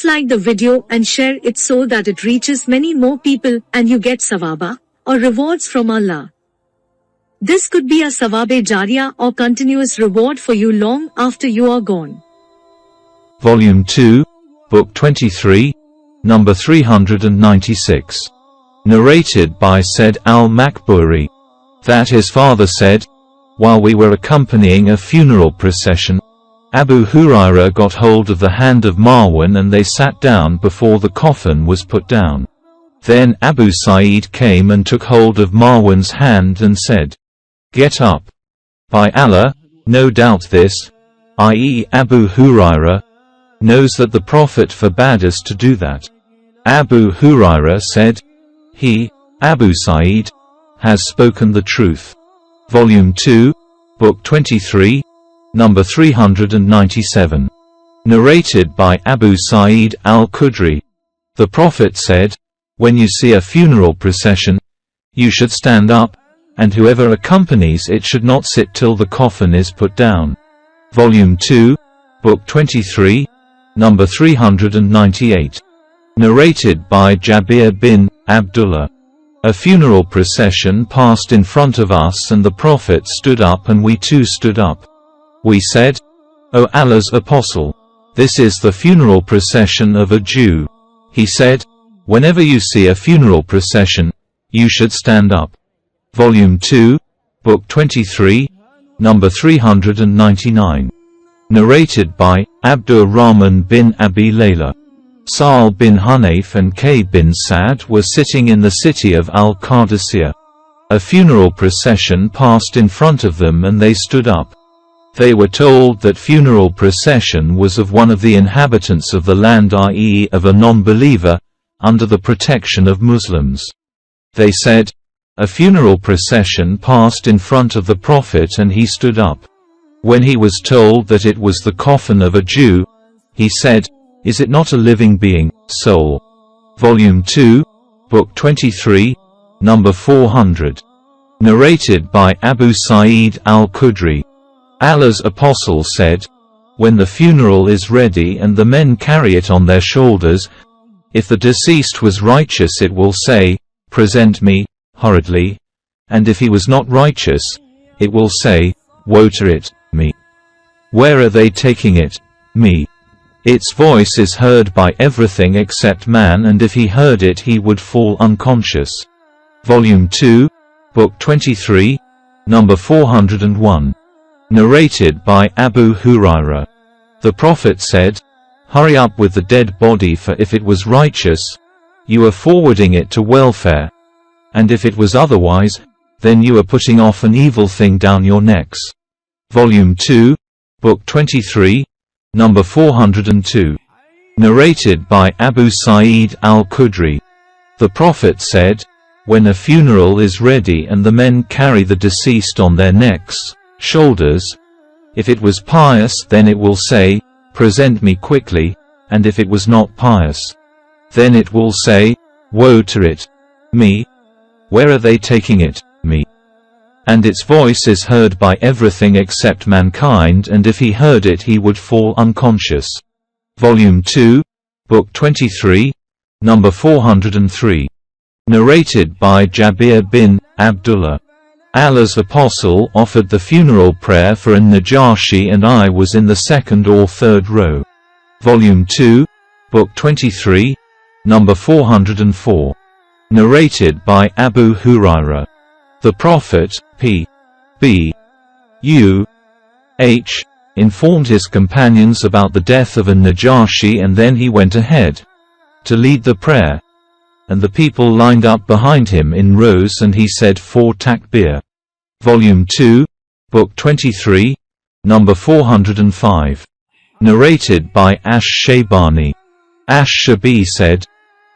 Please like the video and share it so that it reaches many more people and you get sawaba, or rewards from Allah. This could be a sawabe jariyah or continuous reward for you long after you are gone. Volume 2, Book 23, number 396. Narrated by Said al-Makburi, that his father said, while we were accompanying a funeral procession, Abu Hurairah got hold of the hand of Marwan and they sat down before the coffin was put down. Then Abu Sa'id came and took hold of Marwan's hand and said, "Get up. By Allah, no doubt this," i.e. Abu Hurairah, knows that the Prophet forbade us to do that. Abu Hurairah said, "He, Abu Sa'id, has spoken the truth." Volume 2, Book 23, number 397. Narrated by Abu Sa'id al-Khudri. The Prophet said, "When you see a funeral procession, you should stand up, and whoever accompanies it should not sit till the coffin is put down." Volume 2, Book 23, number 398. Narrated by Jabir bin Abdullah. A funeral procession passed in front of us and the Prophet stood up and we too stood up. We said, "O Allah's Apostle, this is the funeral procession of a Jew." He said, "Whenever you see a funeral procession, you should stand up." Volume 2, Book 23, number 399. Narrated by Abdur Rahman bin Abi Layla. Sa'al bin Hunayf and Kay bin Sa'd were sitting in the city of Al-Qadisiyah. A funeral procession passed in front of them and they stood up. They were told that funeral procession was of one of the inhabitants of the land, i.e. of a non-believer, under the protection of Muslims. They said, "A funeral procession passed in front of the Prophet and he stood up. When he was told that it was the coffin of a Jew, he said, 'Is it not a living being, soul?'" Volume 2, Book 23, number 400. Narrated by Abu Sa'id al-Khudri. Allah's Apostle said, "When the funeral is ready and the men carry it on their shoulders, if the deceased was righteous it will say, 'Present me,' hurriedly, and if he was not righteous, it will say, 'Woe to it, me. Where are they taking it, me?' Its voice is heard by everything except man, and if he heard it he would fall unconscious." Volume 2, Book 23, number 401. Narrated by Abu Hurairah. The Prophet said, "Hurry up with the dead body, for if it was righteous, you are forwarding it to welfare, and if it was otherwise, then you are putting off an evil thing down your necks." Volume 2, Book 23, number 402. Narrated by Abu Sa'id al-Khudri. The Prophet said, "When a funeral is ready and the men carry the deceased on their necks, shoulders, if it was pious then it will say, 'Present me quickly,' and if it was not pious, then it will say, 'Woe to it, me. Where are they taking it, me?' And its voice is heard by everything except mankind, and if he heard it he would fall unconscious." Volume 2, Book 23, number 403. Narrated by Jabir bin Abdullah. Allah's Apostle offered the funeral prayer for an-Najashi and I was in the second or third row. Volume 2, Book 23, number 404. Narrated by Abu Hurairah. The Prophet, p.b. U.H., informed his companions about the death of an-Najashi and then he went ahead to lead the prayer. And the people lined up behind him in rows and he said 4 takbir. Volume 2, Book 23, number 405. Narrated by Ash-Shaybani. Ash-Shabi said,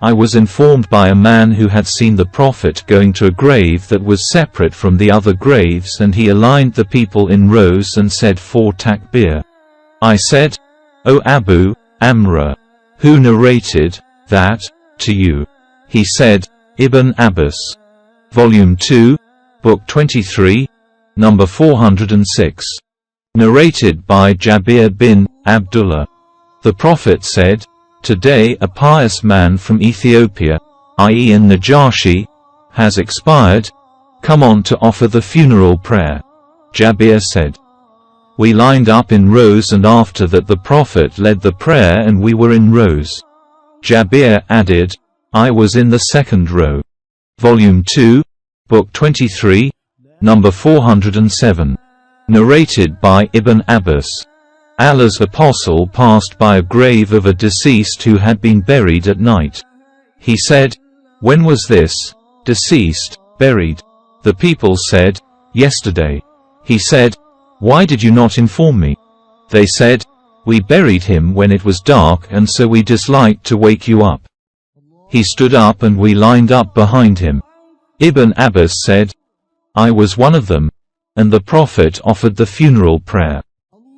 "I was informed by a man who had seen the Prophet going to a grave that was separate from the other graves and he aligned the people in rows and said 4 takbir. I said, 'O Abu Amra, who narrated that to you?' He said, 'Ibn Abbas.'" Volume 2, Book 23, number 406. Narrated by Jabir bin Abdullah. The Prophet said, Today a pious man from Ethiopia, i.e. in Najashi, has expired. Come on to offer the funeral prayer. Jabir said. We lined up in rows, and after that the Prophet led the prayer and we were in rows. Jabir added, I was in the second row. Volume 2, Book 23, number 407. Narrated by Ibn Abbas. Allah's apostle passed by a grave of a deceased who had been buried at night. He said, When was this deceased buried? The people said, Yesterday. He said, Why did you not inform me? They said, We buried him when it was dark, and so we disliked to wake you up. He stood up and we lined up behind him. Ibn Abbas said, I was one of them, and the Prophet offered the funeral prayer.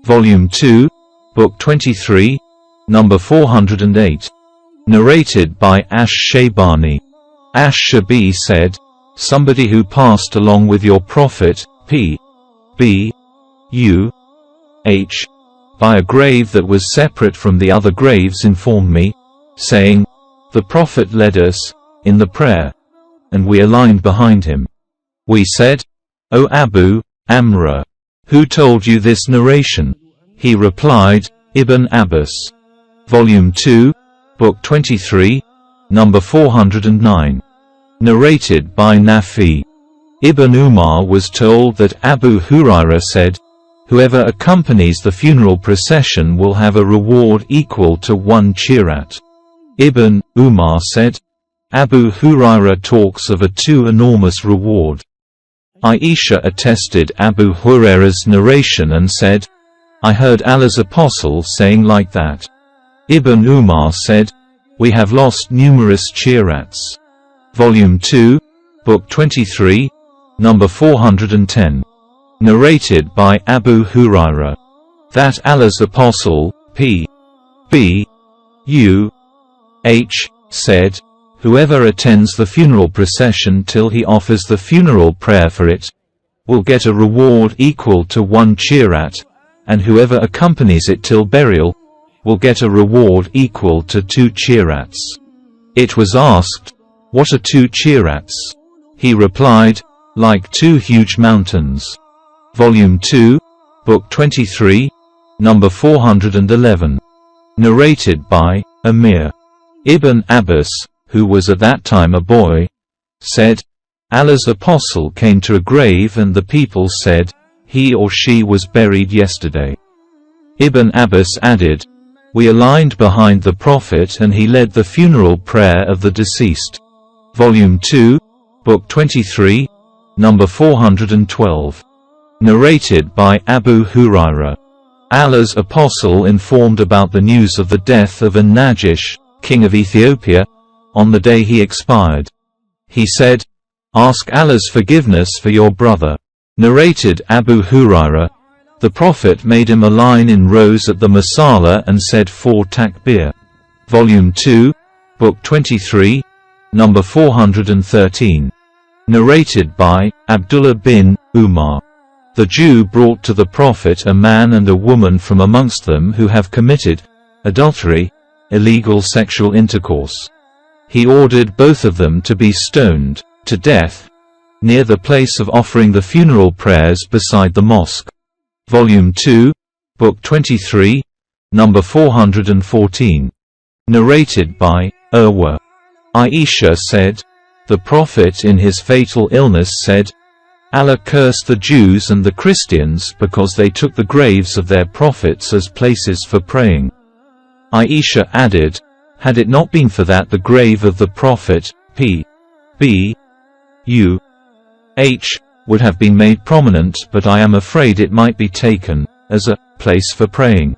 Volume 2, Book 23, number 408. Narrated by Ash-Shaybani. Ash-Shabi said, Somebody who passed along with your Prophet, P.B. U.H. by a grave that was separate from the other graves informed me, saying, The Prophet led us in the prayer, and we aligned behind him. We said, O Abu Amra, who told you this narration? He replied, Ibn Abbas. Volume 2, Book 23, number 409. Narrated by Nafi. Ibn Umar was told that Abu Hurairah said, Whoever accompanies the funeral procession will have a reward equal to 1 qirat. Ibn Umar said, Abu Hurairah talks of a too enormous reward. Aisha attested Abu Hurairah's narration and said, I heard Allah's apostle saying like that. Ibn Umar said, We have lost numerous qirats. Volume 2, Book 23, number 410. Narrated by Abu Hurairah. That Allah's apostle, P.B. U.H. said, Whoever attends the funeral procession till he offers the funeral prayer for it, will get a reward equal to 1 qirat, and whoever accompanies it till burial, will get a reward equal to 2 qirats. It was asked, What are 2 qirats? He replied, Like 2 huge mountains. Volume 2, Book 23, number 411. Narrated by Amir. Ibn Abbas, who was at that time a boy, said, Allah's apostle came to a grave and the people said, He or she was buried yesterday. Ibn Abbas added, We aligned behind the Prophet and he led the funeral prayer of the deceased. Volume 2, Book 23, number 412. Narrated by Abu Hurairah. Allah's apostle informed about the news of the death of An-Najash, king of Ethiopia, on the day he expired. He said, Ask Allah's forgiveness for your brother. Narrated Abu Hurairah, the Prophet made him align in rows at the Masala and said 4 takbir. Volume 2, Book 23, number 413. Narrated by Abdullah bin Umar. The Jew brought to the Prophet a man and a woman from amongst them who have committed adultery, illegal sexual intercourse. He ordered both of them to be stoned to death near the place of offering the funeral prayers beside the mosque. Volume 2, Book 23, number 414. Narrated by Urwa. Aisha said, The Prophet in his fatal illness said, Allah cursed the Jews and the Christians because they took the graves of their prophets as places for praying. Aisha added, Had it not been for that, the grave of the Prophet, P.B. U.H. would have been made prominent, but I am afraid it might be taken as a place for praying.